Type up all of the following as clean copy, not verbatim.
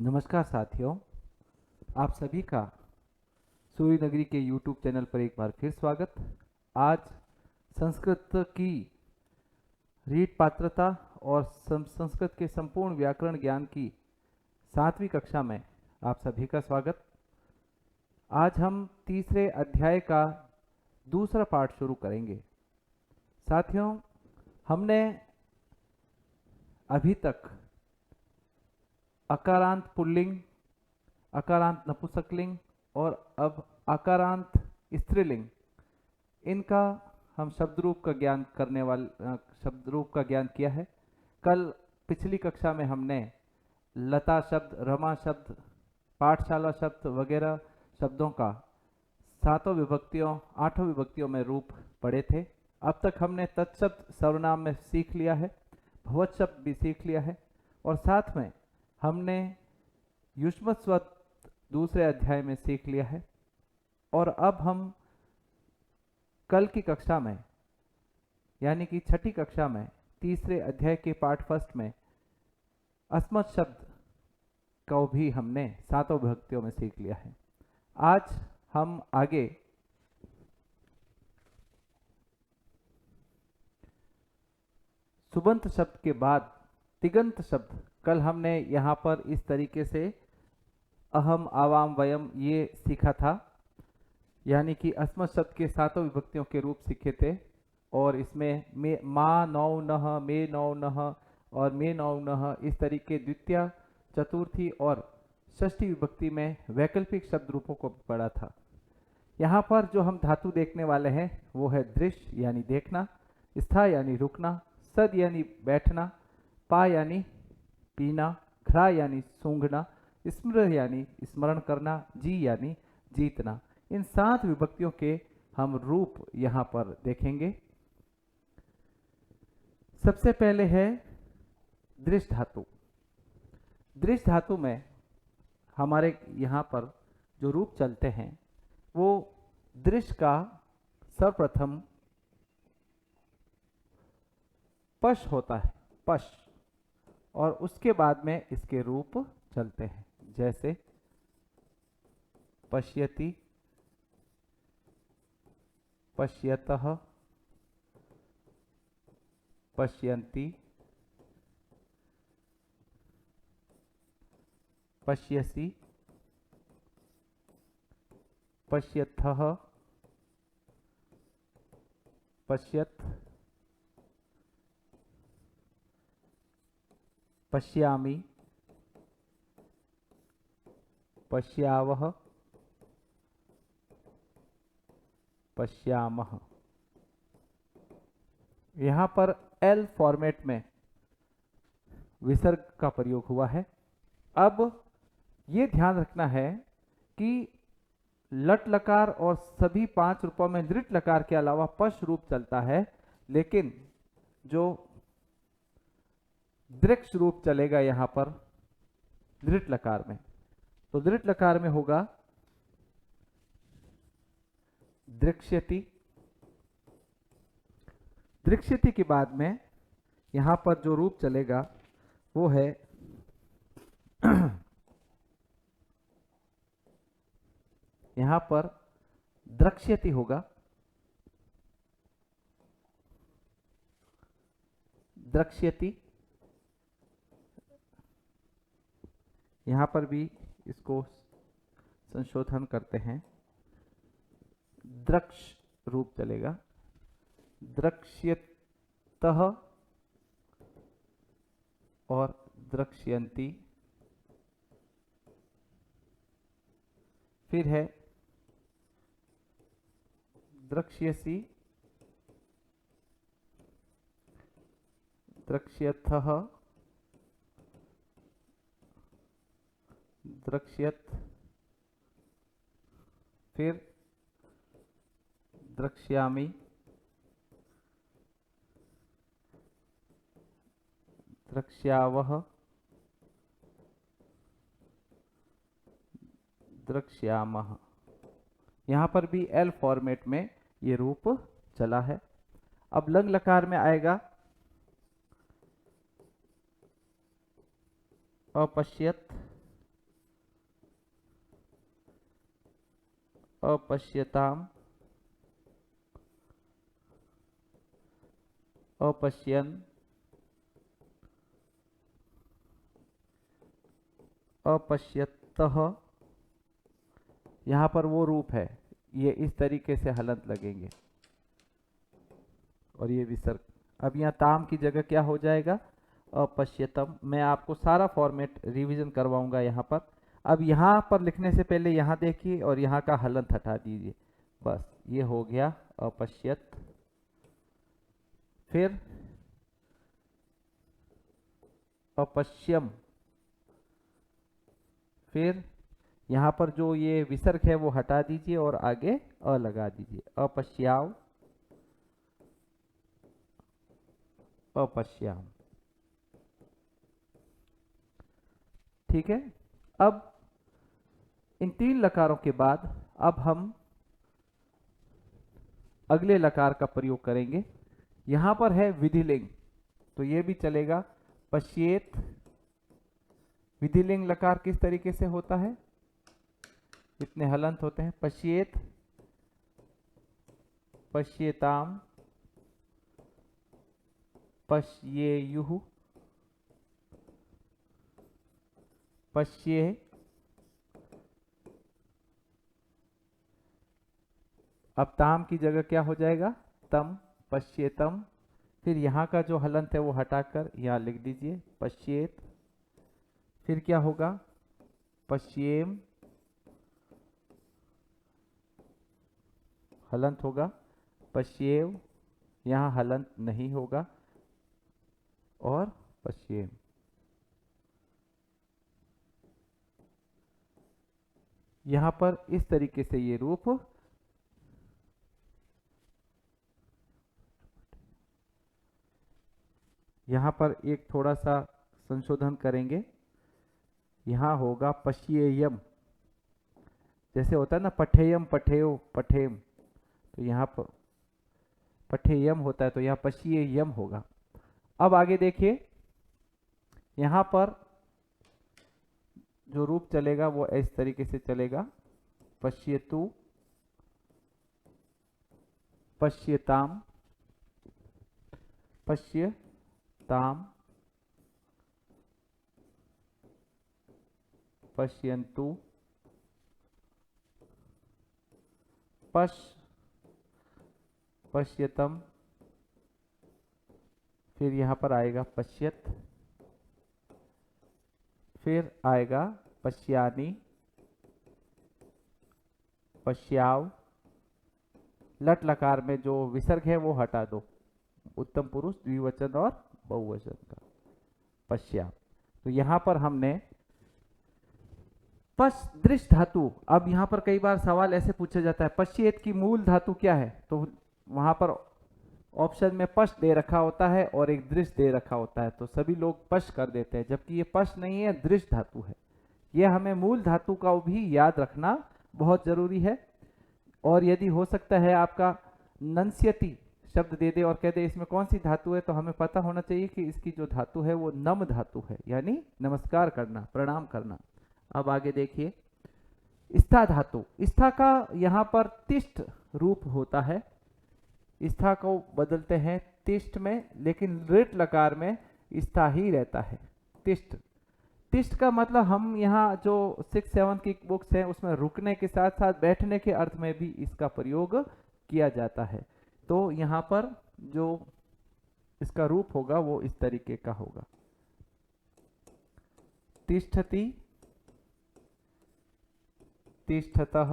नमस्कार साथियों, आप सभी का सूर्य नगरी के YouTube चैनल पर एक बार फिर स्वागत। आज संस्कृत की रीट पात्रता और संस्कृत के संपूर्ण व्याकरण ज्ञान की 7वीं कक्षा में आप सभी का स्वागत। आज हम तीसरे अध्याय का दूसरा पाठ शुरू करेंगे। साथियों, हमने अभी तक अकारांत पुल्लिंग, अकारांत नपुंसकलिंग और अब अकारांत स्त्रीलिंग, इनका हम शब्द रूप का ज्ञान किया है। कल पिछली कक्षा में हमने लता शब्द, रमा शब्द, पाठशाला शब्द वगैरह शब्दों का 8 विभक्तियों में रूप पढ़े थे। अब तक हमने तत्शब्द सर्वनाम में सीख लिया है, भवत शब्द भी सीख लिया है और साथ में हमने युष्मत् स्वर दूसरे अध्याय में सीख लिया है। और अब हम कल की कक्षा में यानी कि छठी कक्षा में तीसरे अध्याय के पाठ फर्स्ट में अस्मत् शब्द को भी हमने 7 विभक्तियों में सीख लिया है। आज हम आगे सुबंत शब्द के बाद तिगंत शब्द, कल हमने यहाँ पर इस तरीके से अहम, आवाम, वयम ये सीखा था, यानी कि अस्मत् शब्द के 7 विभक्तियों के रूप सीखे थे। और इसमें मे, मा, नौ, नह, मे, नौ, नह और मे, नौ, नह, इस तरीके द्वितीय, चतुर्थी और षष्ठी विभक्ति में वैकल्पिक शब्द रूपों को पढ़ा था। यहाँ पर जो हम धातु देखने वाले हैं वो है दृश्य यानी देखना, स्था यानी रुकना, सद यानी बैठना, पा यानी पीना, घ्रा यानी सूंघना, स्मृ यानी स्मरण करना, जी यानी जीतना। इन 7 विभक्तियों के हम रूप यहाँ पर देखेंगे। सबसे पहले है दृश्य धातु। दृश्य धातु में हमारे यहाँ पर जो रूप चलते हैं वो दृश्य का सर्वप्रथम पश होता है, पश, और उसके बाद में इसके रूप चलते हैं, जैसे पश्यति, पश्यतः, पश्यन्ति, पश्यसि, पश्यथः, पश्यत्, पश्यामि, पश्यावः, पश्यामः। यहाँ पर एल फॉर्मेट में विसर्ग का प्रयोग हुआ है। अब ये ध्यान रखना है कि लट लकार और सभी 5 रूपों में दृढ़ लकार के अलावा पश रूप चलता है, लेकिन जो दृक्ष रूप चलेगा यहाँ पर दृढ़ लकार में, तो दृढ़ लकार में होगा दृक्ष्यति। दृक्ष्यति के बाद में यहाँ पर जो रूप चलेगा वो है यहाँ पर द्रक्ष्यति होगा, द्रक्ष्यति। यहाँ पर भी इसको संशोधन करते हैं, द्रक्ष रूप चलेगा, द्रक्ष्यतः और द्रक्ष्यन्ति। फिर है द्रक्ष्यसि, द्रक्ष्यथः, द्रक्ष्यत्, फिर द्रक्ष्यामि, द्रक्ष्यावः, द्रक्ष्यामः। यहाँ पर भी एल फॉर्मेट में ये रूप चला है। अब लंग लकार में आएगा अपश्यत, अपश्यताम, अपश्यन, अपश्यतः। यहाँ पर वो रूप है, ये इस तरीके से हलंत लगेंगे और ये विसर्ग। अब यहाँ ताम की जगह क्या हो जाएगा? अपश्यतम। मैं आपको सारा फॉर्मेट रिवीजन करवाऊंगा यहाँ पर। अब यहाँ पर लिखने से पहले यहाँ देखिए और यहाँ का हलंत हटा दीजिए। बस ये हो गया अपश्यत। फिर अपश्यम। फिर यहाँ पर जो ये विसर्ग है वो हटा दीजिए और आगे अ लगा दीजिए। अपश्याव, अपश्याम। ठीक है। अब इन 3 लकारों के बाद अब हम अगले लकार का प्रयोग करेंगे। यहां पर है विधिलिंग, तो ये भी चलेगा। पश्येत। विधिलिंग लकार किस तरीके से होता है? इतने हलंत होते हैं। पश्येत, पश्येताम, पश्येयुः, पश्ये। अब ताम की जगह क्या हो जाएगा? तम, पश्येतम। फिर यहाँ का जो हलंत है वो हटाकर यहाँ लिख दीजिए पश्येत। फिर क्या होगा? पश्येम, हलंत होगा। पश्येव, यहाँ हलंत नहीं होगा और पश्येम। यहाँ पर इस तरीके से ये रूप। यहाँ पर एक थोड़ा सा संशोधन करेंगे। यहाँ होगा पश्येयम। जैसे होता है ना पठेयम, पठेयो, पठेम, तो यहाँ पर पठेयम होता है, तो यहाँ पश्येयम होगा। अब आगे देखिए, यहाँ पर जो रूप चलेगा वो इस तरीके से चलेगा। पश्येतु, पश्यताम, पश्यताम, पश्यन्तु, पश्यतम। फिर यहाँ पर आएगा पश्यत। फिर आएगा पश्यानि, पश्याव। लट लकार में जो विसर्ग है वो हटा दो, उत्तम पुरुष द्विवचन और बहुवचन का। पश्याम। तो यहाँ पर हमने पश दृश धातु। अब यहाँ पर कई बार सवाल ऐसे पूछा जाता है, पश्येत की मूल धातु क्या है? तो वहां पर ऑप्शन में पश दे रखा होता है और एक दृश दे रखा होता है, तो सभी लोग पश कर देते हैं, जबकि ये पश नहीं है, दृश धातु है। ये हमें मूल धातु का भी याद रखना बहुत जरूरी है। और यदि हो सकता है आपका नंस्यति शब्द दे दे और कह दे इसमें कौन सी धातु है, तो हमें पता होना चाहिए कि इसकी जो धातु है वो नम धातु है, यानी नमस्कार करना, प्रणाम करना। अब आगे देखिए, स्था धातु। स्था का यहाँ पर तिष्ठ रूप होता है। स्था को बदलते हैं तिष्ठ में, लेकिन ऋट लकार में स्था ही रहता है। तिष्ठ। तिष्ठ का मतलब हम यहाँ जो 6-7 की बुक्स हैं उसमें रुकने के साथ साथ बैठने के अर्थ में भी इसका प्रयोग किया जाता है। तो यहाँ पर जो इसका रूप होगा वो इस तरीके का होगा। तिष्ठति, तिष्ठतः,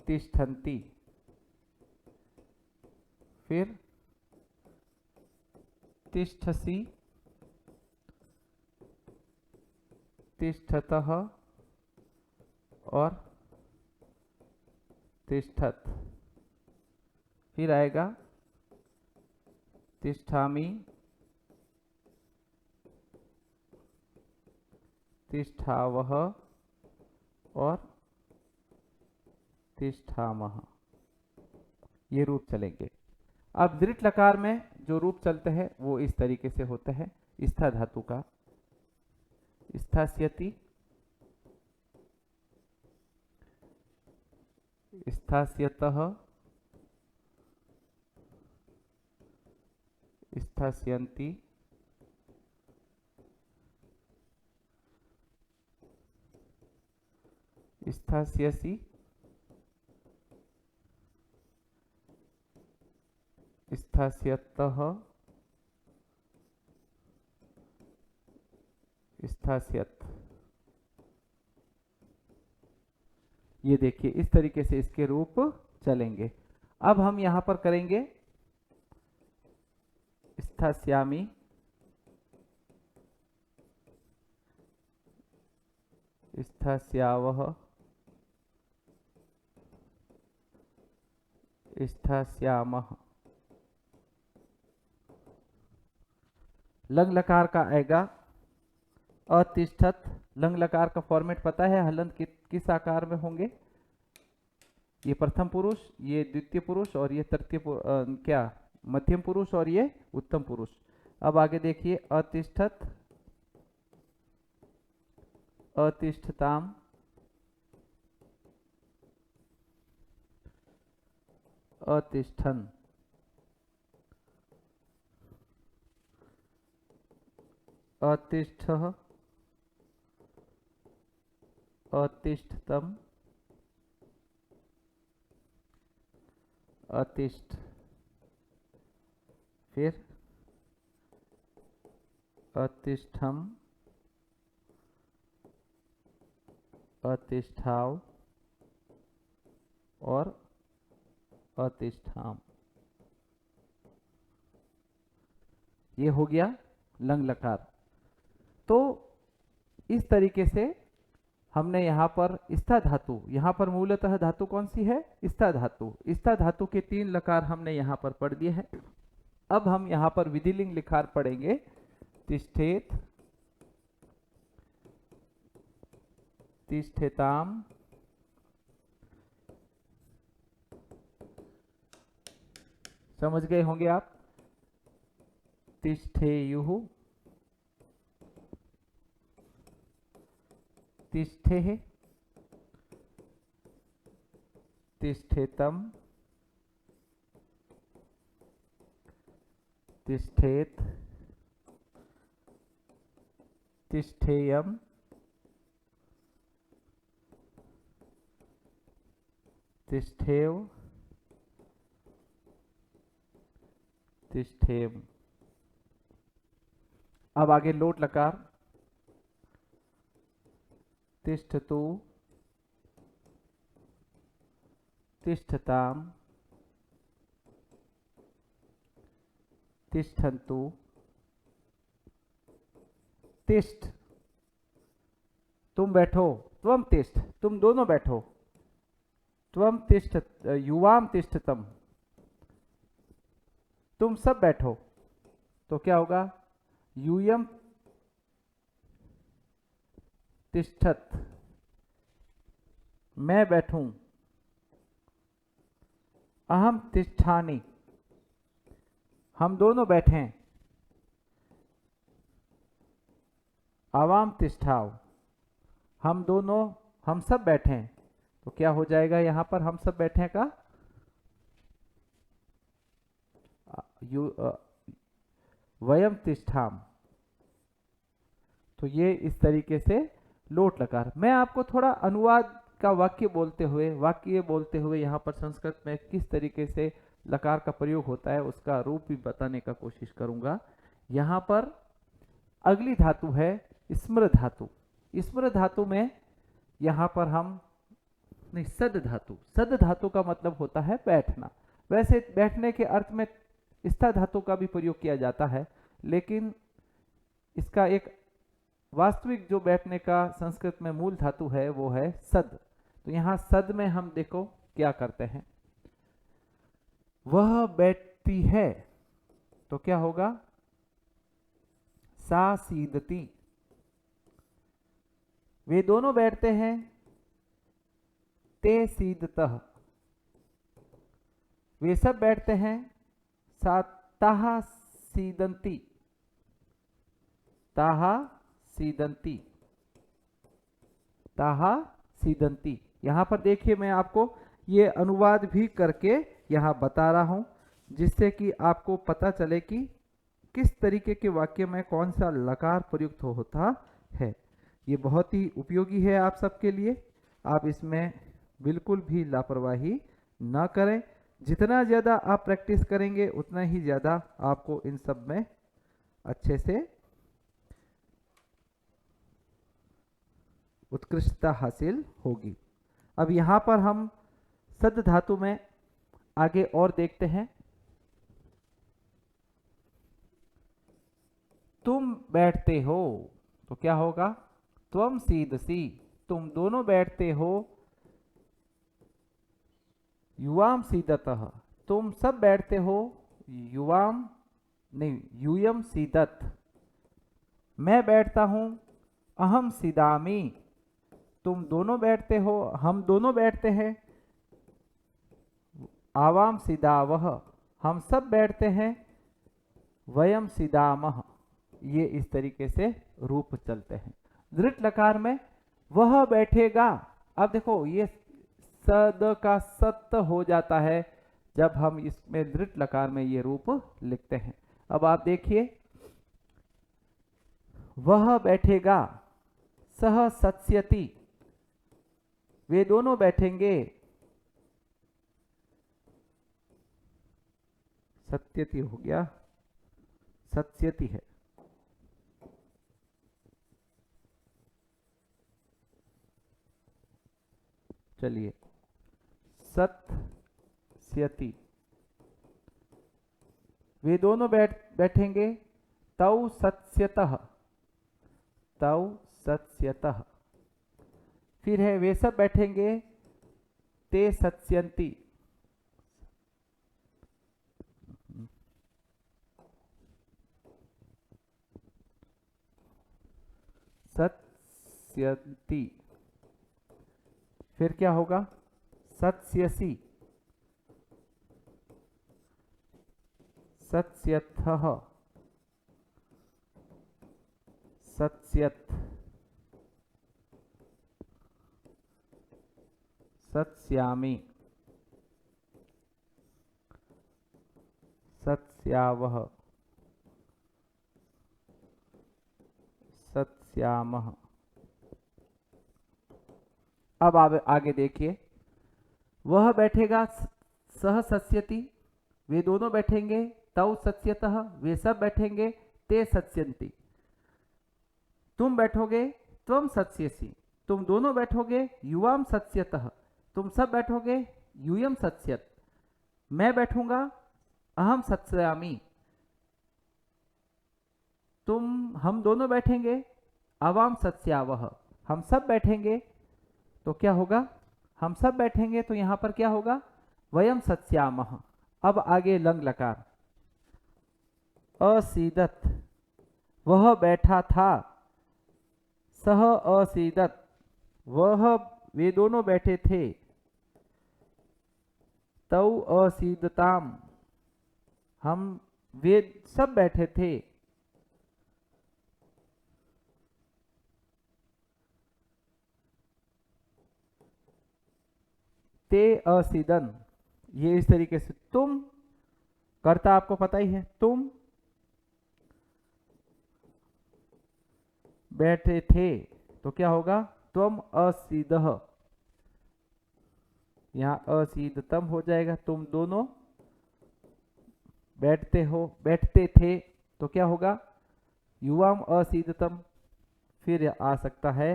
तिष्ठन्ति। फिर तिष्ठसि, तिष्ठतः और तिष्ठत। फिर आएगा तिष्ठामि, तिष्ठावः और तिष्ठामः। ये रूप चलेंगे। अब दृढ़ लकार में जो रूप चलते हैं वो इस तरीके से होते हैं। स्था धातु का स्थास्यति, स्थास्यतः, स्थास्यन्ति, स्थास्यसि, स्थास्यतः, स्थास्यत। ये देखिए इस तरीके से इसके रूप चलेंगे। अब हम यहां पर करेंगे स्थास्यामि, स्थास्यावः, स्थास्यामः। लंग लकार का आएगा अतिष्ठत। लंग लकार का फॉर्मेट पता है? हलंत किस आकार में होंगे? ये प्रथम पुरुष, ये द्वितीय पुरुष और ये तृतीय क्या मध्यम पुरुष और ये उत्तम पुरुष। अब आगे देखिए अतिष्ठत, अतिष्ठताम, अतिष्ठन, अतिष्ठः, अतिष्ठतम, अतिष्ठ, फिर अतिष्ठम, अतिष्ठाव और अतिष्ठाम। ये हो गया लंग लकार। तो इस तरीके से हमने यहाँ पर स्था धातु, यहाँ पर मूलतः धातु कौन सी है? स्था धातु। स्था धातु के 3 लकार हमने यहाँ पर पढ़ दिए हैं। अब हम यहाँ पर विधिलिंग लिखार पढ़ेंगे। तिष्ठेत, तिष्ठेताम, समझ गए होंगे आप। तिष्ठेयुः, तिष्ठेः, तिष्ठेतम, तिष्ठेत, तिष्ठेयम, तिष्ठेव, तिष्ठेम। अब आगे लोट लकार। तिष्ठतु, तिष्ठताम, तिष्ठन्तु, तिष्ठ, तुम बैठो, त्वम तिष्ठ, तुम दोनों बैठो, त्वम तिष्ठ, युवाम तिष्ठतम, तुम सब बैठो। तो क्या होगा? यूयम तिष्ठत, मैं बैठूं। अहम तिष्ठानि, हम दोनों बैठें। आवाम तिष्ठाव, हम दोनों, हम सब बैठें। तो क्या हो जाएगा यहां पर हम सब बैठे का? वयम तिष्ठाम। तो ये इस तरीके से लोट लकार। मैं आपको थोड़ा अनुवाद का वाक्य बोलते हुए यहाँ पर संस्कृत में किस तरीके से लकार का प्रयोग होता है उसका रूप भी बताने का कोशिश करूंगा। यहाँ पर अगली धातु है स्मृ धातु। स्मृ धातु में यहाँ पर हम नहीं, सद धातु। सद धातु का मतलब होता है बैठना। वैसे बैठने के अर्थ में स्था धातु का भी प्रयोग किया जाता है, लेकिन इसका एक वास्तविक जो बैठने का संस्कृत में मूल धातु है वो है सद। तो यहाँ सद में हम देखो क्या करते हैं, वह बैठती है। तो क्या होगा? सा सीदती, वे दोनों बैठते हैं। ते सीदतः, वे सब बैठते हैं। ताहा सीदंती, ताहा सीदंती, ताहा सीदंती। यहां पर देखिए मैं आपको ये अनुवाद भी करके यहाँ बता रहा हूँ, जिससे कि आपको पता चले कि किस तरीके के वाक्य में कौन सा लकार प्रयुक्त होता है। ये बहुत ही उपयोगी है आप सबके लिए। आप इसमें बिल्कुल भी लापरवाही ना करें। जितना ज़्यादा आप प्रैक्टिस करेंगे उतना ही ज़्यादा आपको इन सब में अच्छे से उत्कृष्टता हासिल होगी। अब यहाँ पर हम सद धातु में आगे और देखते हैं। तुम बैठते हो तो क्या होगा? त्वम सीदसी, तुम दोनों बैठते हो। युवाम सीदतः, तुम सब बैठते हो। युवाम नहीं, यूयम सीदत, मैं बैठता हूं। अहम सीदामी, तुम दोनों बैठते हो, हम दोनों बैठते हैं। आवाम सीदावह, हम सब बैठते हैं। वयम सीदामह, ये इस तरीके से रूप चलते हैं। दृढ़ लकार में वह बैठेगा। अब देखो ये सद का सत हो जाता है जब हम इसमें दृढ़ लकार में ये रूप लिखते हैं। अब आप देखिए, वह बैठेगा। सह सत्स्यति, वे दोनों बैठेंगे। सत्यति हो गया, सत्स्यति है। चलिए, सत्स्यति, वे दोनों बैठेंगे। तौ सत्स्यतः, तौ सत्स्यतः। फिर है वे सब बैठेंगे। ते सत्स्यन्ति, सत्स्यन्ति। फिर क्या होगा? सत्स्यसि, सत्स्यथः, सत्स्यत्, सत्स्यामि, सत्स्यावः, सत्स्यामः। अब आगे देखिए, वह बैठेगा। सह सत्स्यति, वे दोनों बैठेंगे। तौ सत्स्यतः, वे सब बैठेंगे। ते सत्स्यन्ति, तुम बैठोगे। त्वम सत्स्यसि, तुम दोनों बैठोगे। युवाम सत्स्यतः, तुम सब बैठोगे। यूयम सत्स्यत, मैं बैठूंगा। अहम सत्स्यामि, हम दोनों बैठेंगे। आवाम सत्स्यावह, हम सब बैठेंगे। तो क्या होगा? हम सब बैठेंगे तो यहां पर क्या होगा? वयम सत्स्यामः। अब आगे लंग लकार। असीदत, वह बैठा था। सह असीदत, वे दोनों बैठे थे। तौ असीदताम, वे सब बैठे थे। ते असीदन, ये इस तरीके से। तुम कर्ता आपको पता ही है, तुम बैठे थे तो क्या होगा? त्वम असीदः, यहां असीदतम हो जाएगा। तुम दोनों बैठते थे तो क्या होगा? युवाम असीदतम। फिर आ सकता है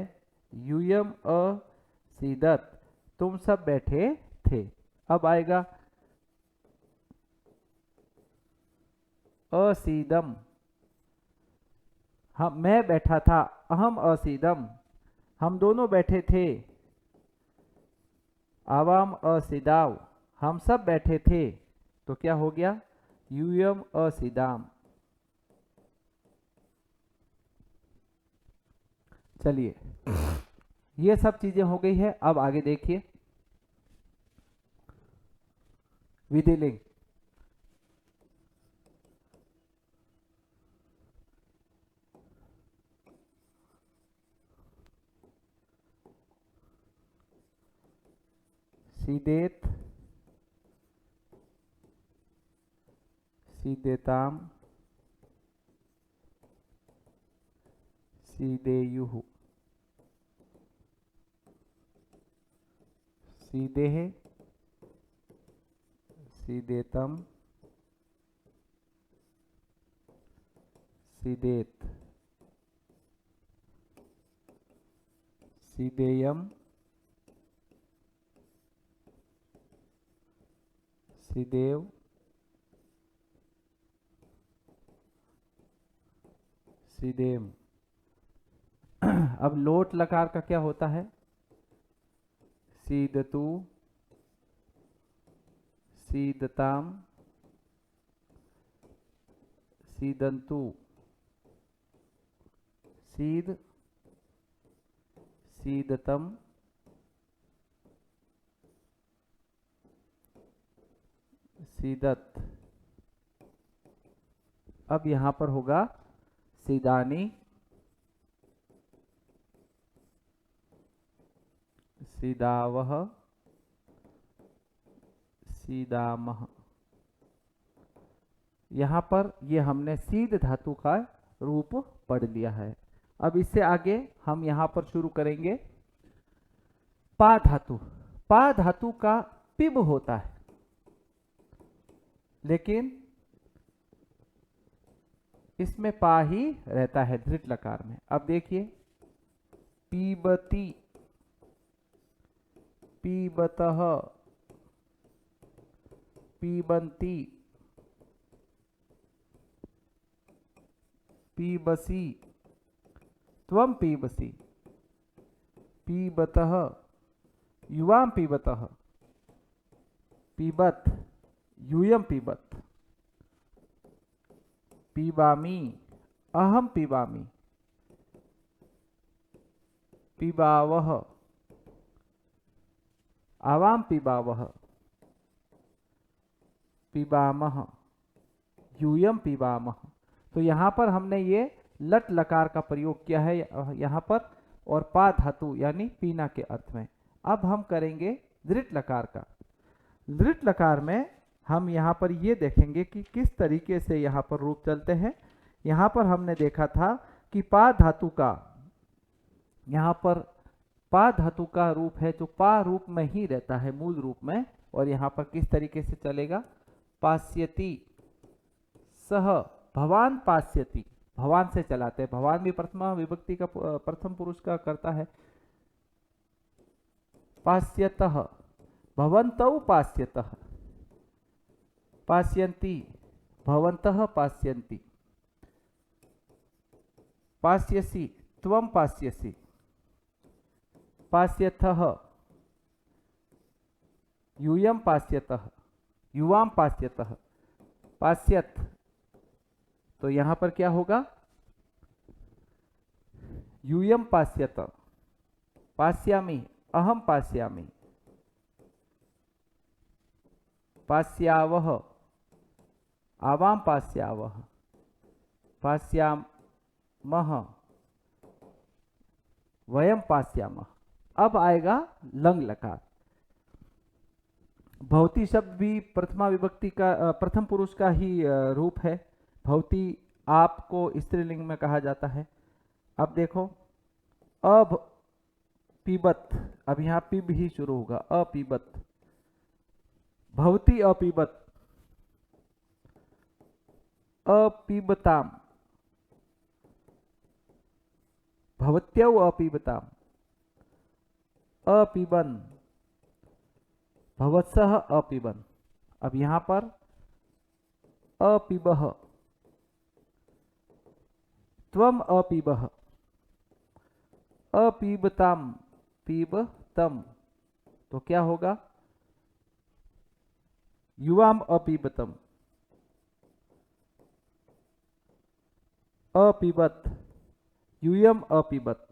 यूयम असीदत, तुम सब बैठे थे। अब आएगा असीदम, मैं बैठा था। अहम असीदम, हम दोनों बैठे थे। आवाम असीदाव, हम सब बैठे थे। तो क्या हो गया? यूयम असीदाम। चलिए, ये सब चीजें हो गई है। अब आगे देखिए, विधिलिंग। सीदेत, सीदेताम, सीदेयुः, सीदेः, सीदेतम, सीदेत, सीदेयम, सीदेव, सीदेम। अब लोट लकार का क्या होता है? सीदतु, सीदताम, सीदंतु, सीद, सीदतम, सीदत। अब यहां पर होगा सीदानी, सीदावह, सीदामह। यहां पर ये हमने सीध धातु का रूप पढ़ लिया है। अब इससे आगे हम यहां पर शुरू करेंगे पा धातु। पा धातु का पिब होता है, लेकिन इसमें पा ही रहता है धृत लकार में। अब देखिए, पीबती, पीबतः, पीबंती, पीबसी, त्वं पीबसी, पीबतः, युवां पीबतः, पीबत, यूयं पीबत, पीबामी, अहं पीबामी, पीबावः, आवां पीबावः, पीबामः, यूयं पीबामः। तो यहाँ पर हमने ये लट लकार का प्रयोग किया है यहाँ पर, और पा धातु यानी पीना के अर्थ में। अब हम करेंगे दृढ़ लकार का। दृढ़ लकार में हम यहाँ पर ये देखेंगे कि किस तरीके से यहाँ पर रूप चलते हैं। यहाँ पर हमने देखा था कि पा धातु का, यहाँ पर पा धातु का रूप है जो पा रूप में ही रहता है मूल रूप में, और यहाँ पर किस तरीके से चलेगा? पास्यति, सह, भवान पास्यति, भवान से चलाते हैं। भवान भी प्रथमा विभक्ति का प्रथम पुरुष का करता है। पास्यतः, भवन्तौ पास्यतः, पास्यन्ति, भवन्तः पास्यन्ति, पास्यसि, त्वं पास्यसि, पास्यथः, यूयं पास्यतः, युवां पास्यतः, पास्यत। तो यहां पर क्या होगा? यूयं पास्यत, पास्यामि, अहं पास्यामि, पास्यावः, आवां पास्यावः, पास्यामः, वयं पास्यामः। अब आएगा लंग लकार। भवती शब्द भी प्रथमा विभक्ति का प्रथम पुरुष का ही रूप है। भवती आपको स्त्रीलिंग में कहा जाता है। अब देखो, अब पीबत, अब यहां पिब ही शुरू होगा। अपीबत, भवती अपीबत, अपीबताम, भवत्यौ अपीबताम, अपीबन, भवत्सह अपीबन। अब यहां पर अपीबह, त्वम अपीबह, अपीबताम, पीबतम। तो क्या होगा? युवाम अपीबतम, अपीबत, यूयम अपीबत,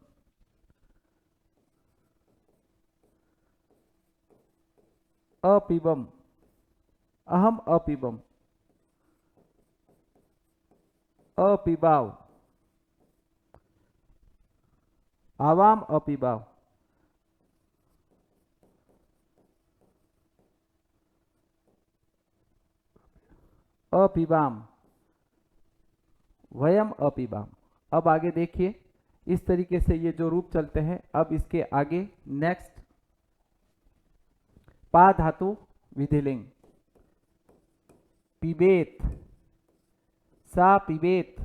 अपीबम, अहम अपीबम, अपीबाव, आवाम अपीबाव, अपिबाम, वयम अपिबाम। अब आगे देखिए, इस तरीके से ये जो रूप चलते हैं। अब इसके आगे नेक्स्ट पा धातु विधिलिंग, पिबेत, सा पिबेत,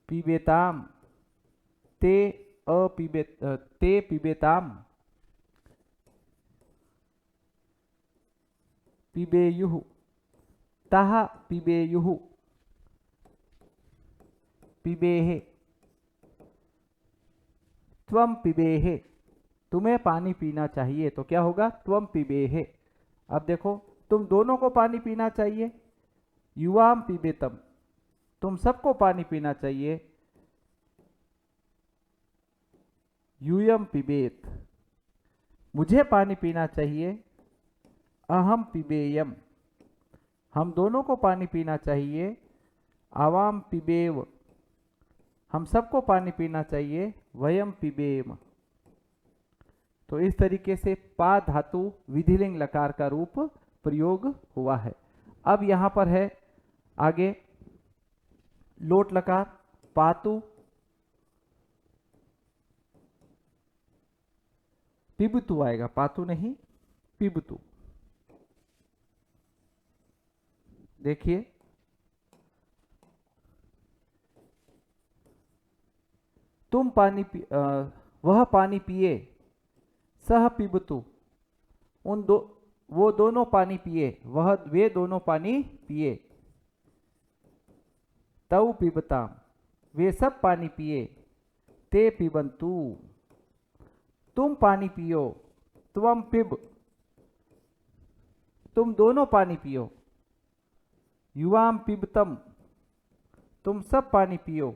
पिबेताम, ते अपिबेत, ते पिबेताम, पिबेयुः, ताः पिबेयुः, पिबेहे, त्वम पिबेहे, तुम्हें पानी पीना चाहिए। तो क्या होगा? त्वम पिबेहे। अब देखो, तुम दोनों को पानी पीना चाहिए, युवाम पिबेतम, तुम सबको पानी पीना चाहिए, यूयम पिबेत, मुझे पानी पीना चाहिए, अहम पिबेयम, हम दोनों को पानी पीना चाहिए, आवाम पिबेव, हम सबको पानी पीना चाहिए, वयम पिबेम। तो इस तरीके से पा धातु विधिलिंग लकार का रूप प्रयोग हुआ है। अब यहां पर है आगे लोट लकार, पातु, पिबतु आएगा, पातु नहीं पिबतु। देखिए, तुम पानी वह पानी पिए, सह पिबतु, वो दोनों पानी पिए, वे दोनों पानी पिए, तौ पिबताम, वे सब पानी पिए, ते पिबंतु, तुम पानी पियो, त्वम पिब, तुम दोनों पानी पियो, युवाम पिबतम, तुम सब पानी पियो,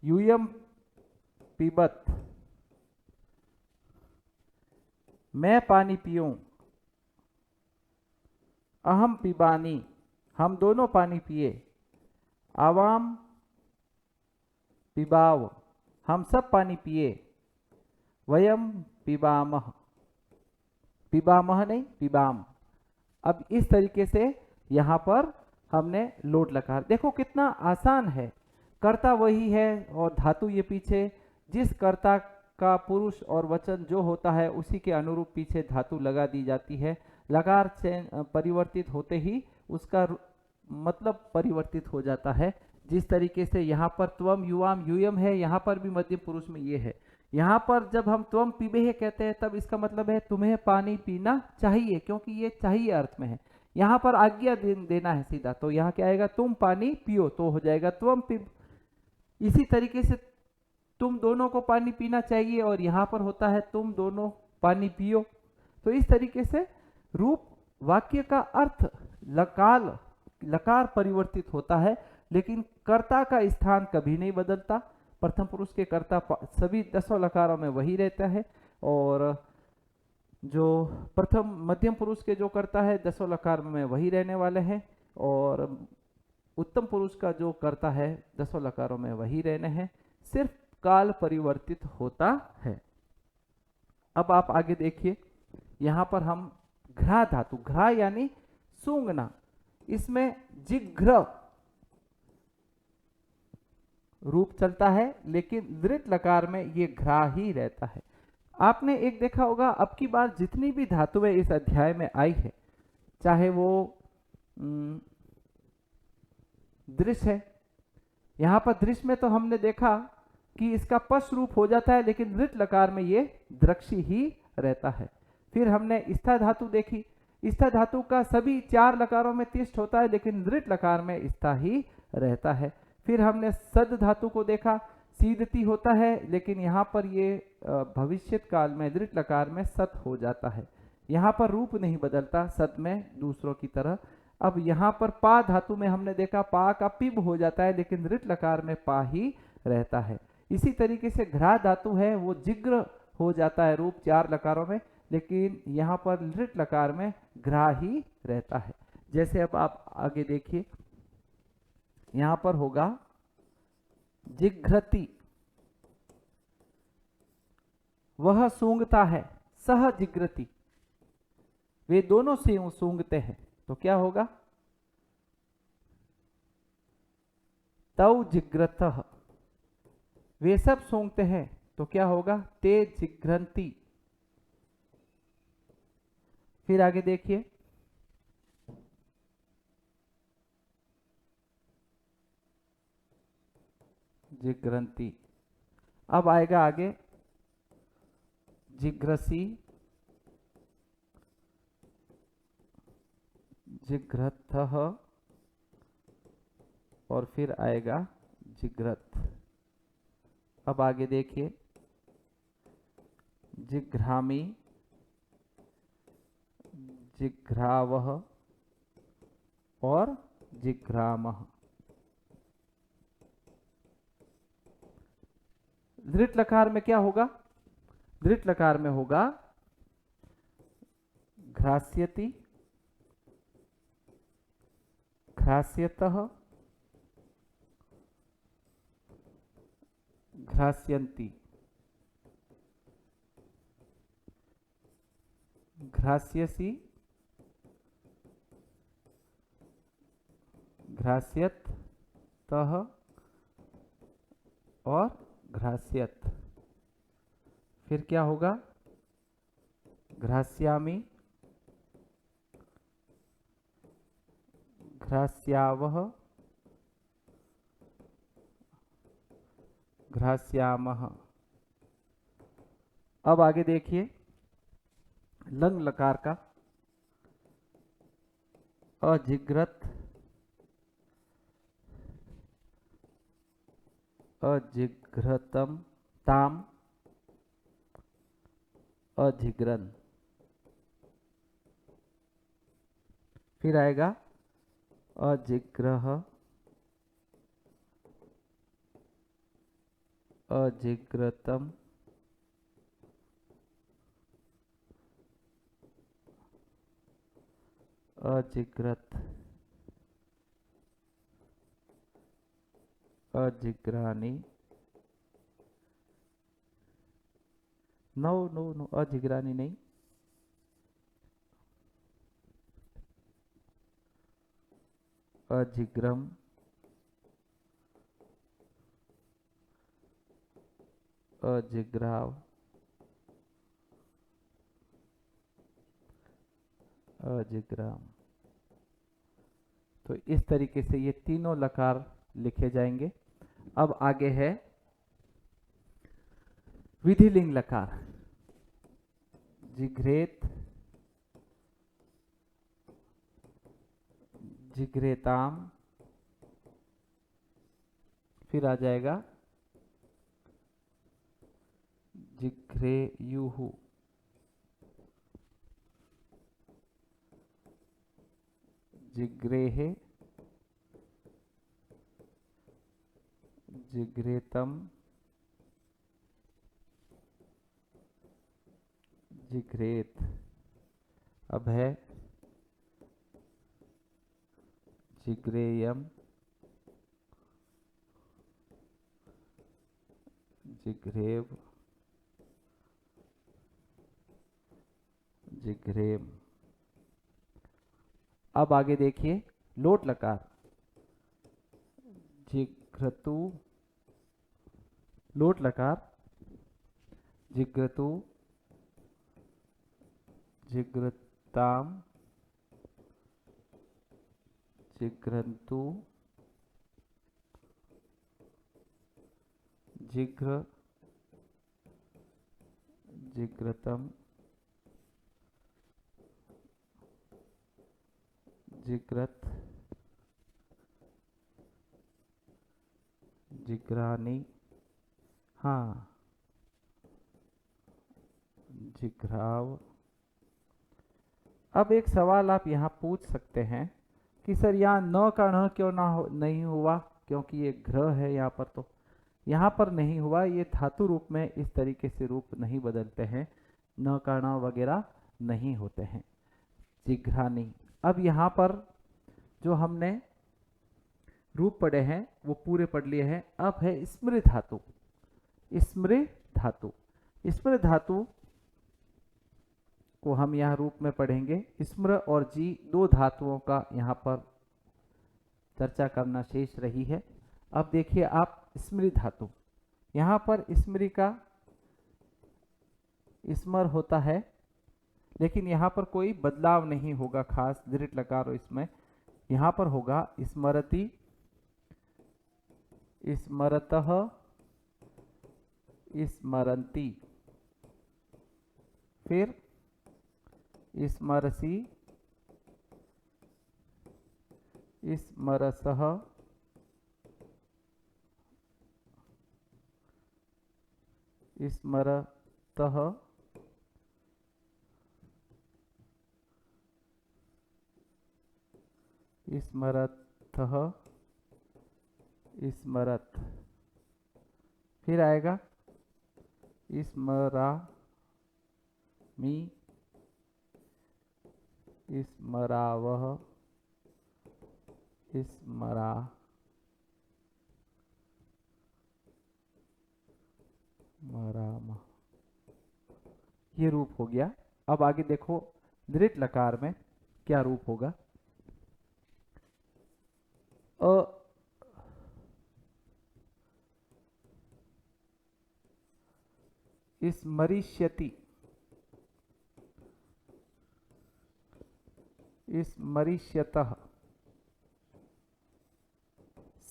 यूयम पिबत, मैं पानी पीऊं, अहम पिबानी, हम दोनों पानी पिए, आवाम पिबाव, हम सब पानी पिए, वयम पिबामह, पिबामह नहीं पिबाम। अब इस तरीके से यहां पर हमने लोट लकार, देखो कितना आसान है, कर्ता वही है और धातु ये पीछे, जिस कर्ता का पुरुष और वचन जो होता है उसी के अनुरूप पीछे धातु लगा दी जाती है। लकार परिवर्तित होते ही उसका मतलब परिवर्तित हो जाता है। जिस तरीके से यहाँ पर त्वम युवाम यूयम है, यहाँ पर भी मध्यम पुरुष में ये है। यहाँ पर जब हम त्वम पीबे कहते हैं तब इसका मतलब है तुम्हें पानी पीना चाहिए, क्योंकि ये चाहिए अर्थ में है। यहाँ पर आज्ञा देना है सीधा, तो यहाँ क्या आएगा? तुम पानी पियो, तो हो जाएगा त्वम पिब। इसी तरीके से तुम दोनों को पानी पीना चाहिए और यहाँ पर होता है तुम दोनों पानी पियो। तो इस तरीके से रूप वाक्य का अर्थ लकार परिवर्तित होता है, लेकिन कर्ता का स्थान कभी नहीं बदलता। प्रथम पुरुष के कर्ता सभी 10 लकारों में वही रहता है, और जो प्रथम मध्यम पुरुष के जो कर्ता है 10 लकार में वही रहने वाले हैं, और उत्तम पुरुष का जो कर्ता है 10 लकारों में वही रहने हैं, सिर्फ काल परिवर्तित होता है। अब आप आगे देखिए, यहां पर हम घ्रा धातु, घ्रा यानी सूंघना, इसमें जिघ्र रूप चलता है, लेकिन दृढ़ लकार में ये घ्रा ही रहता है। आपने एक देखा होगा, अब की बार जितनी भी धातुएं इस अध्याय में आई है, चाहे वो दृश्य है, यहां पर दृश्य में तो हमने देखा कि इसका पश रूप हो जाता है, लेकिन दृढ़ लकार में ये द्रक्षी ही रहता है। फिर हमने स्था धातु देखी, स्था धातु का सभी 4 लकारों में तिष्ठ होता है, लेकिन दृढ़ लकार में स्था ही रहता है। फिर हमने सद धातु को देखा, सीदती होता है, लेकिन यहाँ पर ये भविष्यत काल में दृढ़ लकार में सत हो जाता है। यहाँ पर रूप नहीं बदलता सद में दूसरों की तरह। अब यहाँ पर पा धातु में हमने देखा पा का पिब हो जाता है, लेकिन दृढ़ लकार में पा ही रहता है। इसी तरीके से घ्रा धातु है, वो जिग्र हो जाता है रूप 4 लकारों में, लेकिन यहाँ पर दृढ़ लकार में घ्रा ही रहता है। जैसे अब आप आगे देखिए, यहां पर होगा जिघ्रति, वह सूंघता है, सह जिघ्रति, वे दोनों सूंघते हैं तो क्या होगा? तौ जिग्रतः। वे सब सूंघते हैं तो क्या होगा? ते जिघ्रन्ति। फिर आगे देखिए, जिघ्रन्ति। अब आएगा आगे जिघ्रसी, जिघ्रतः, और फिर आएगा जिघ्रत। अब आगे देखिए, जिघ्रामी, जिघ्रावः और जिघ्रामः। दृढ़ लकार में क्या होगा? दृढ़ लकार में होगा घ्रास्यति, घ्रास्यतः, घ्रास्यन्ति, घ्रास्यसि, घ्रास्यत तः और घ्रास्यत। फिर क्या होगा? घ्रास्यामि, घ्रास्यावः, घ्रास्यामः। अब आगे देखिए लंग लकार का, अजिघ्रत, अजिघ्रतम, ताम, अजिघ्रन। फिर आएगा अजिग्रह, अजिग्रतम, अजिग्रत, अजिग्रानी। नो नो नो, अजिग्रानी नहीं, अजिग्रम, अजिग्राव, अजिग्राम। तो इस तरीके से ये तीनों लकार लिखे जाएंगे। अब आगे है विधिलिंग लकार, जिघ्रेत, जिघ्रेताम। फिर आ जाएगा जिघ्रेयुः, जिघ्रेः, जिघ्रेतम, जिघ्रेत। अब है जिघ्रेयम, जिघ्रेव, जिघ्रेम। अब आगे देखिए लोट लकार, जिघ्रतु, लोट लकार, जिघ्रतु, जिघ्रताम, जिघ्रन्तु, जिघ्र, जिघ्रतम, जिघ्रत, जिघ्रानी, हाँ, जिघ्राव। अब एक सवाल आप यहाँ पूछ सकते हैं कि सर यहाँ न का न क्यों नहीं हुआ, क्योंकि ये ग्रह है यहाँ पर, तो यहाँ पर नहीं हुआ। ये धातु रूप में इस तरीके से रूप नहीं बदलते हैं, न का न वगैरह नहीं होते हैं। जिघ्रानी। अब यहाँ पर जो हमने रूप पढ़े हैं वो पूरे पढ़ लिए हैं। अब है स्मृ धातु। स्मृ धातु, स्मृ धातु को हम यहाँ रूप में पढ़ेंगे। स्मृ और जी दो धातुओं का यहाँ पर चर्चा करना शेष रही है। अब देखिए आप स्मृ धातु, यहाँ पर स्मृ का स्मर होता है, लेकिन यहाँ पर कोई बदलाव नहीं होगा खास दीर्घ लकार और इसमें यहाँ पर होगा स्मरति, स्मरतः, स्मरन्ति, फिर स्मरसि, स्मरसः, स्मरतः, स्मरतः, स्मरत, फिर आएगा स्मरामि, स्मरावः, स्मरा, मराम। ये रूप हो गया। अब आगे देखो दृढ़ लकार में क्या रूप होगा। स्मरिष्यति, स्मरिष्यतः,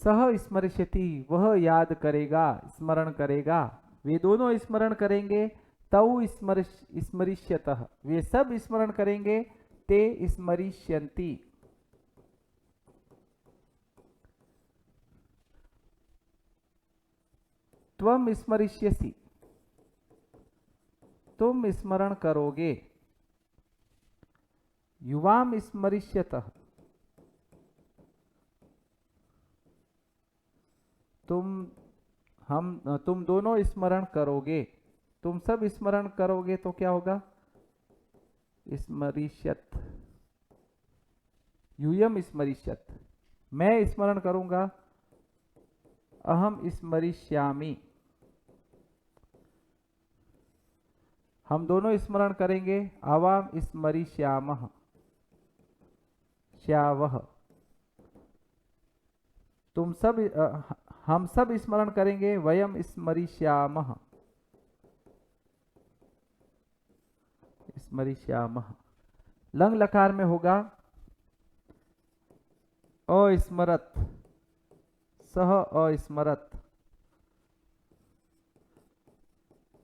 सह स्मरिष्यति, वह याद करेगा, स्मरण करेगा, वे दोनों स्मरण करेंगे। तौ स्मरिष्यतः, वे सब स्मरण करेंगे। ते स्मरिष्यन्ति, त्वं स्मरिष्यसि, तुम स्मरण करोगे। युवाम स्मरिष्यतः, तुम दोनों स्मरण करोगे। तुम सब स्मरण करोगे तो क्या होगा? स्मरिष्यत, यूयम स्मरिष्यत, मैं स्मरण करूंगा। अहम स्मरिष्यामि, हम दोनों स्मरण करेंगे। आवाम स्मरिष्यामः, श्यावः, तुम सब हम सब स्मरण करेंगे। वयम स्मरिष्यामः, स्मरिष्यामः। लंग लकार में होगा अस्मरत, सह अस्मरत,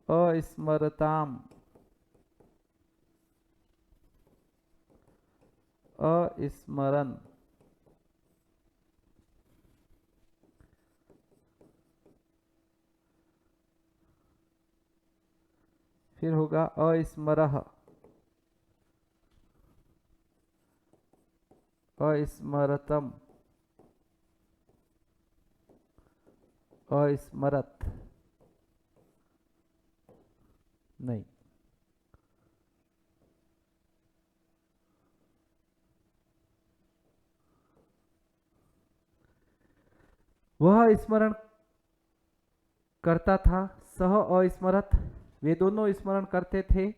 अस्मरताम, अस्मरन, फिर होगा अस्मरः, अस्मरतम, अस्मरत, नहीं, वह स्मरण करता था। सह अस्मरत, वे दोनों स्मरण करते थे।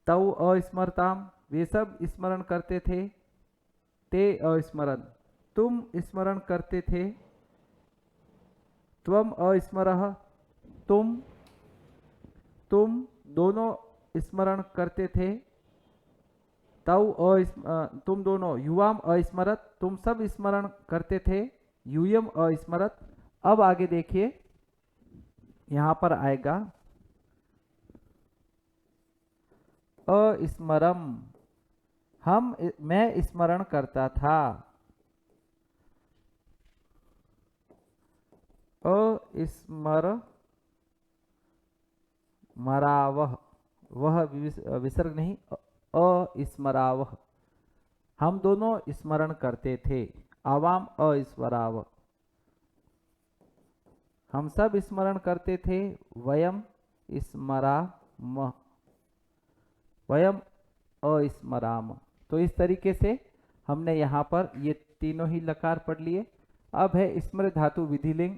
तौ अस्मरताम, वे सब स्मरण करते थे। ते अस्मरन, तुम स्मरण करते थे। त्वम अस्मरः, तुम दोनों स्मरण करते थे। तुम दोनों। युवाम अस्मरत, तुम सब स्मरण करते थे। यूयम अस्मरत। अब आगे देखिए, यहां पर आएगा अस्मरम, मैं स्मरण करता था। अस्मर मरावह, वह विसर्ग नहीं, अस्मरावह, हम दोनों स्मरण करते थे। आवाम अस्मराव, हम सब स्मरण करते थे। वयम स्मराम, वयम अस्मराम। तो इस तरीके से हमने यहाँ पर ये तीनों ही लकार पढ़ लिए। अब है स्मृ धातु विधिलिंग।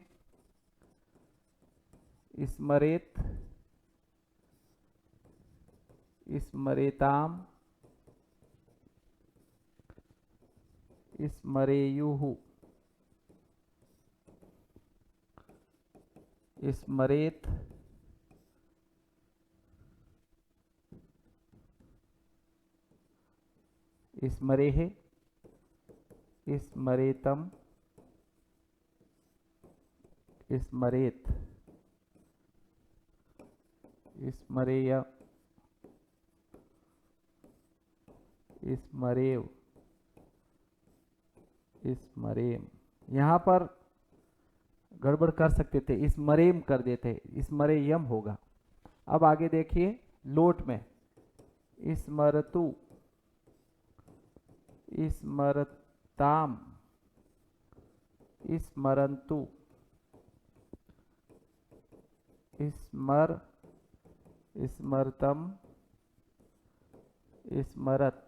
स्मरेत, स्मरेताम, स्मरेयुः, स्मरेत, स्मरेः, स्मरेतम, स्मरेत, स्मरेय, स्मरेव, स्मरेम। यहाँ पर गड़बड़ कर सकते थे, स्मरेम कर देते, स्मरेयम होगा। अब आगे देखिए लोट में, स्मरतु, स्मरताम, स्मरन्तु, स्मर, स्मरतम, स्मरत,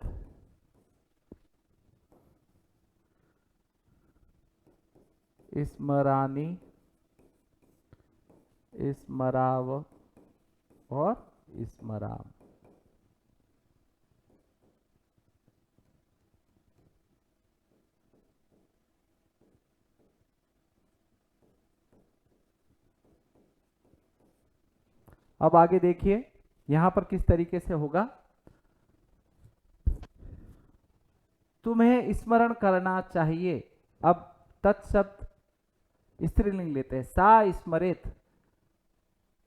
स्मरानी, स्मराव और स्मराम। अब आगे देखिए यहां पर किस तरीके से होगा। तुम्हें स्मरण करना चाहिए। अब तत्शब्द स्त्रीलिंग लेते हैं, सा स्मरेत,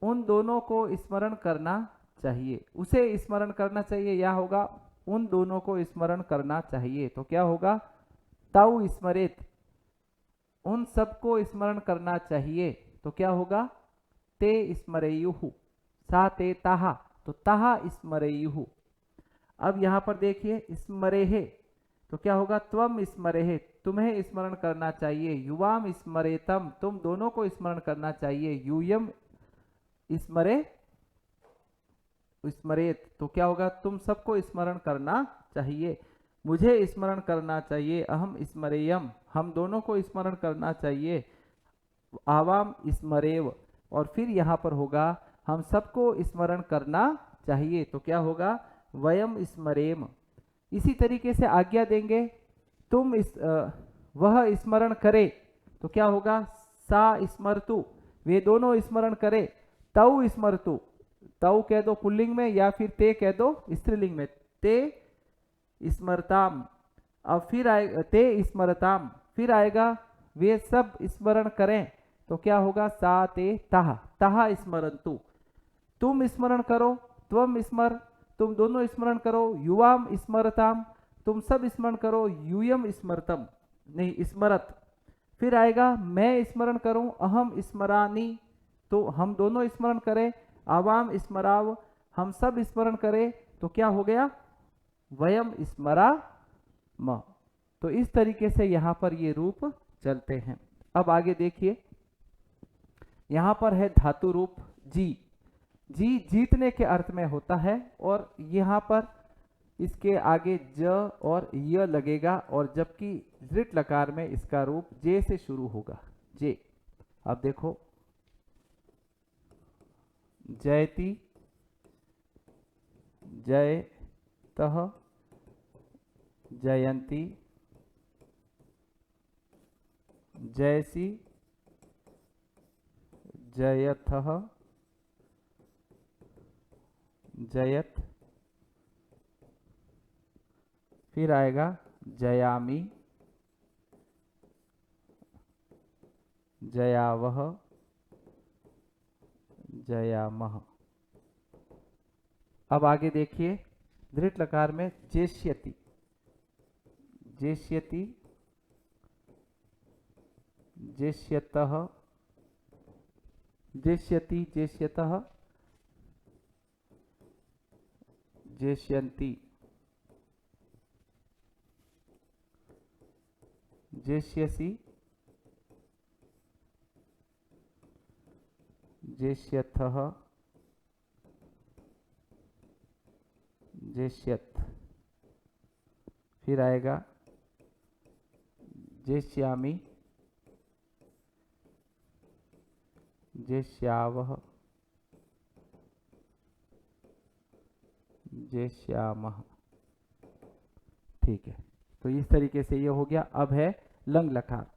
उन दोनों को स्मरण करना चाहिए, उसे स्मरण करना चाहिए, या होगा उन दोनों को स्मरण करना चाहिए। तो क्या होगा, तौ स्मरेत, उन सबको स्मरण करना चाहिए। तो क्या होगा, ते स्मरेयुः, सा ते ताहा, तो ताहा स्मरेयुः। अब यहां पर देखिए स्मरेहे, तो क्या होगा, त्वम स्मरेहे, तुम्हें स्मरण करना चाहिए। युवाम स्मरेतम, तुम दोनों को स्मरण करना चाहिए। यूयम स्मरे, स्मरेत, तो क्या होगा, तुम सबको स्मरण करना चाहिए। मुझे स्मरण करना चाहिए। अहम स्मरेयम, हम दोनों को स्मरण करना चाहिए। आवाम स्मरेव, और फिर यहां पर होगा हम सबको स्मरण करना चाहिए। तो क्या होगा, वयम स्मरेम। इसी तरीके से आज्ञा देंगे, तुम वह स्मरण करे, तो क्या होगा, सा स्मरतु, वे दोनों स्मरण करे। तौ स्मरतु, तौ कह दो पुल्लिंग में, या फिर ते कह दो स्त्रीलिंग में, ते स्मरताम। अब फिर आए ते स्मरताम, फिर आएगा वे सब स्मरण करें। तो क्या होगा, सा ते ताहा, ताहा स्मरन्तु, तुम स्मरण करो, त्वम स्मर, तुम दोनों स्मरण करो। युवाम स्मरताम, तुम सब स्मरण करो। यूयम स्मरतम, नहीं स्मरत। फिर आएगा मैं स्मरण करूं, अहम स्मरानी, तो हम दोनों स्मरण करें। आवाम स्मराव, हम सब स्मरण करें। तो क्या हो गया, वयम स्मरा म। तो इस तरीके से यहां पर ये रूप चलते हैं। अब आगे देखिए, यहां पर है धातु रूप जी। जी जीतने के अर्थ में होता है, और यहां पर इसके आगे ज और य लगेगा, और जबकि दृढ़ लकार में इसका रूप जे से शुरू होगा, जे। अब देखो, जयति, जयतः, जयंती, जयसी, जयथः, जयत। फिर आएगा जयामी, जयावह, जयामह। अब आगे देखिए, दृढ़ लकार में जेष्यति, जेष्यति, जेष्यतः, जेष्यति, जेष्यतः, जेष्यन्ति, जेष्यसि, जेष्यथः, जेष्यत। फिर आएगा जेष्यामि, जेष्यावह, जेष्यामः। ठीक है, तो इस तरीके से ये हो गया। अब है लंग लकार।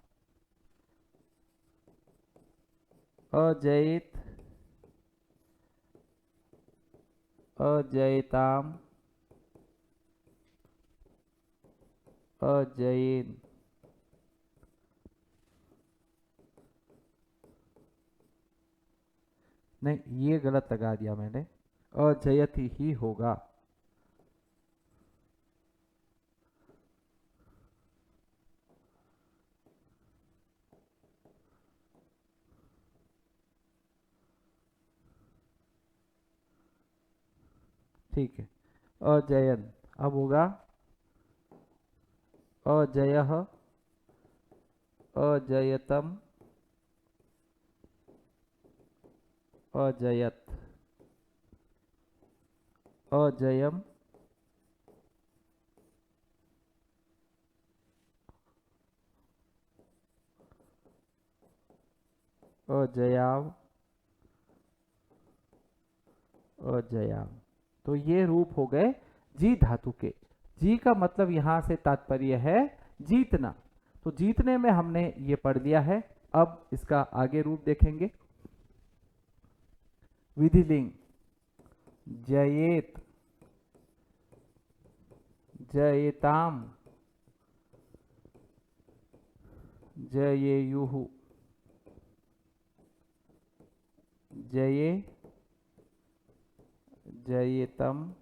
अजयित, अजयताम, अजयेन, नहीं ये गलत लगा दिया मैंने, अजयत ही होगा। ठीक है, अजयन। अब होगा अजयः, अजयतम, अजयत, अजयम, अजयाव, अजयाम। तो ये रूप हो गए जी धातु के। जी का मतलब यहां से तात्पर्य है जीतना। तो जीतने में हमने ये पढ़ लिया है। अब इसका आगे रूप देखेंगे। विधिलिंग, जयेत, जयेताम, जयेयुः, जये, जयेतम,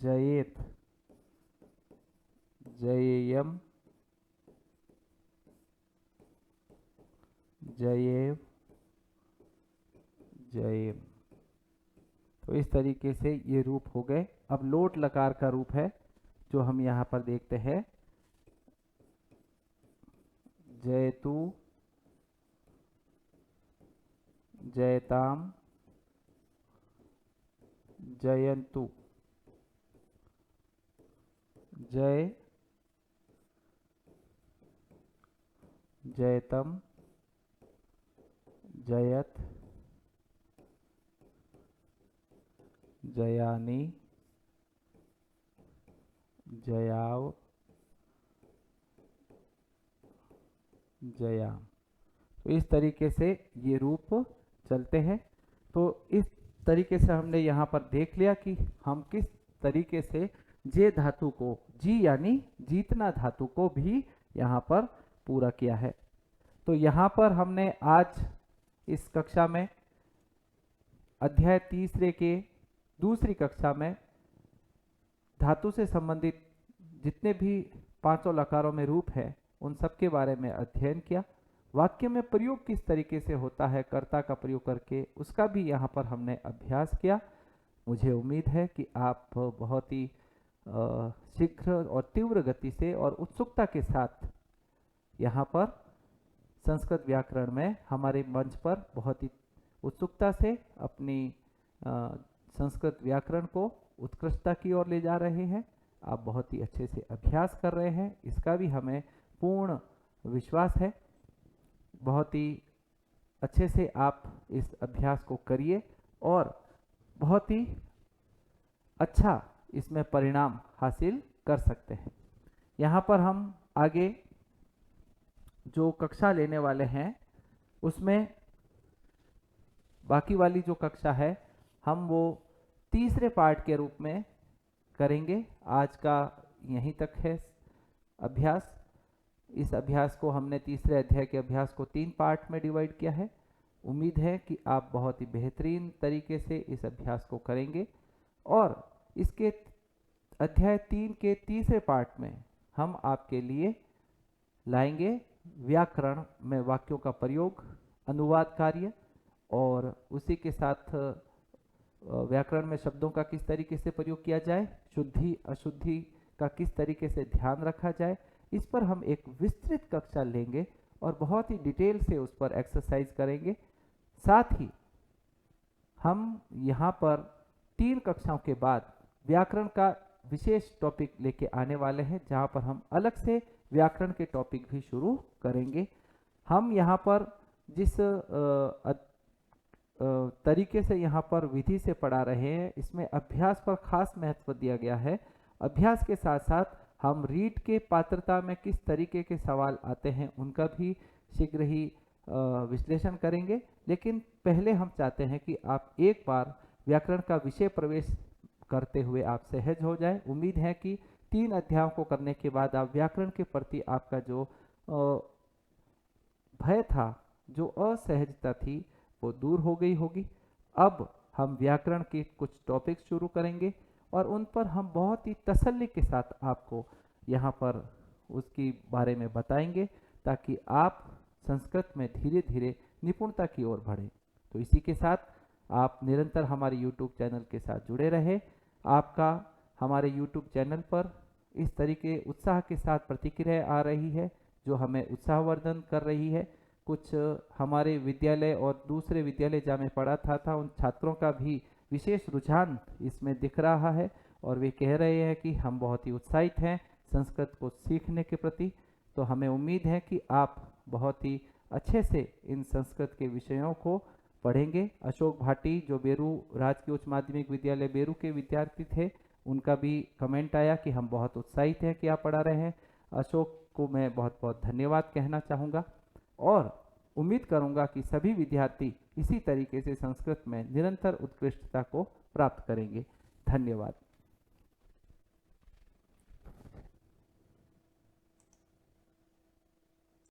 जयेत, जयेयम, जयेव, जयेम। तो इस तरीके से ये रूप हो गए। अब लोट लकार का रूप है जो हम यहाँ पर देखते हैं। जयतु, जयताम, जयंतु, जय, जयतम, जयत, जयानी, जयाव, जयाम। तो इस तरीके से ये रूप चलते हैं। तो इस तरीके से हमने यहाँ पर देख लिया कि हम किस तरीके से जे धातु को, जी यानी जीतना धातु को भी यहाँ पर पूरा किया है। तो यहाँ पर हमने आज इस कक्षा में अध्याय तीसरे के दूसरी कक्षा में धातु से संबंधित जितने भी पांचों लकारों में रूप है उन सब के बारे में अध्ययन किया। वाक्य में प्रयोग किस तरीके से होता है कर्ता का प्रयोग करके, उसका भी यहाँ पर हमने अभ्यास किया। मुझे उम्मीद है कि आप बहुत ही शीघ्र और तीव्र गति से और उत्सुकता के साथ यहाँ पर संस्कृत व्याकरण में हमारे मंच पर बहुत ही उत्सुकता से अपनी संस्कृत व्याकरण को उत्कृष्टता की ओर ले जा रहे हैं। आप बहुत ही अच्छे से अभ्यास कर रहे हैं, इसका भी हमें पूर्ण विश्वास है। बहुत ही अच्छे से आप इस अभ्यास को करिए और बहुत ही अच्छा इसमें परिणाम हासिल कर सकते हैं। यहाँ पर हम आगे जो कक्षा लेने वाले हैं उसमें बाकी वाली जो कक्षा है हम वो तीसरे पार्ट के रूप में करेंगे। आज का यहीं तक है अभ्यास। इस अभ्यास को हमने तीसरे अध्याय के अभ्यास को 3 पार्ट में डिवाइड किया है। उम्मीद है कि आप बहुत ही बेहतरीन तरीके से इस अभ्यास को करेंगे और इसके अध्याय 3 के तीसरे पार्ट में हम आपके लिए लाएंगे व्याकरण में वाक्यों का प्रयोग, अनुवाद कार्य और उसी के साथ व्याकरण में शब्दों का किस तरीके से प्रयोग किया जाए, शुद्धि अशुद्धि का किस तरीके से ध्यान रखा जाए, इस पर हम एक विस्तृत कक्षा लेंगे और बहुत ही डिटेल से उस पर एक्सरसाइज करेंगे। साथ ही हम यहाँ पर 3 कक्षाओं के बाद व्याकरण का विशेष टॉपिक लेके आने वाले हैं जहाँ पर हम अलग से व्याकरण के टॉपिक भी शुरू करेंगे। हम यहाँ पर जिस तरीके से यहाँ पर विधि से पढ़ा रहे हैं, इसमें अभ्यास पर खास महत्व दिया गया है। अभ्यास के साथ साथ हम रीट के पात्रता में किस तरीके के सवाल आते हैं उनका भी शीघ्र ही विश्लेषण करेंगे। लेकिन पहले हम चाहते हैं कि आप एक बार व्याकरण का विषय प्रवेश करते हुए आप सहज हो जाए। उम्मीद है कि 3 अध्यायों को करने के बाद आप व्याकरण के प्रति आपका जो भय था, जो असहजता थी, वो दूर हो गई होगी। अब हम व्याकरण के कुछ टॉपिक शुरू करेंगे और उन पर हम बहुत ही तसल्ली के साथ आपको यहाँ पर उसकी बारे में बताएंगे, ताकि आप संस्कृत में धीरे धीरे निपुणता की ओर बढ़े। तो इसी के साथ आप निरंतर हमारे YouTube चैनल के साथ जुड़े रहे। आपका हमारे YouTube चैनल पर इस तरीके उत्साह के साथ प्रतिक्रिया आ रही है जो हमें उत्साहवर्धन कर रही है। कुछ हमारे विद्यालय और दूसरे विद्यालय जहाँ मैं पढ़ा था उन छात्रों का भी विशेष रुझान इसमें दिख रहा है और वे कह रहे हैं कि हम बहुत ही उत्साहित हैं संस्कृत को सीखने के प्रति। तो हमें उम्मीद है कि आप बहुत ही अच्छे से इन संस्कृत के विषयों को पढ़ेंगे। अशोक भाटी जो बेरू राजकीय उच्च माध्यमिक विद्यालय बेरू के विद्यार्थी थे, उनका भी कमेंट आया कि हम बहुत उत्साहित हैं कि आप पढ़ा रहे हैं। अशोक को मैं बहुत बहुत धन्यवाद कहना चाहूँगा और उम्मीद करूंगा कि सभी विद्यार्थी इसी तरीके से संस्कृत में निरंतर उत्कृष्टता को प्राप्त करेंगे। धन्यवाद।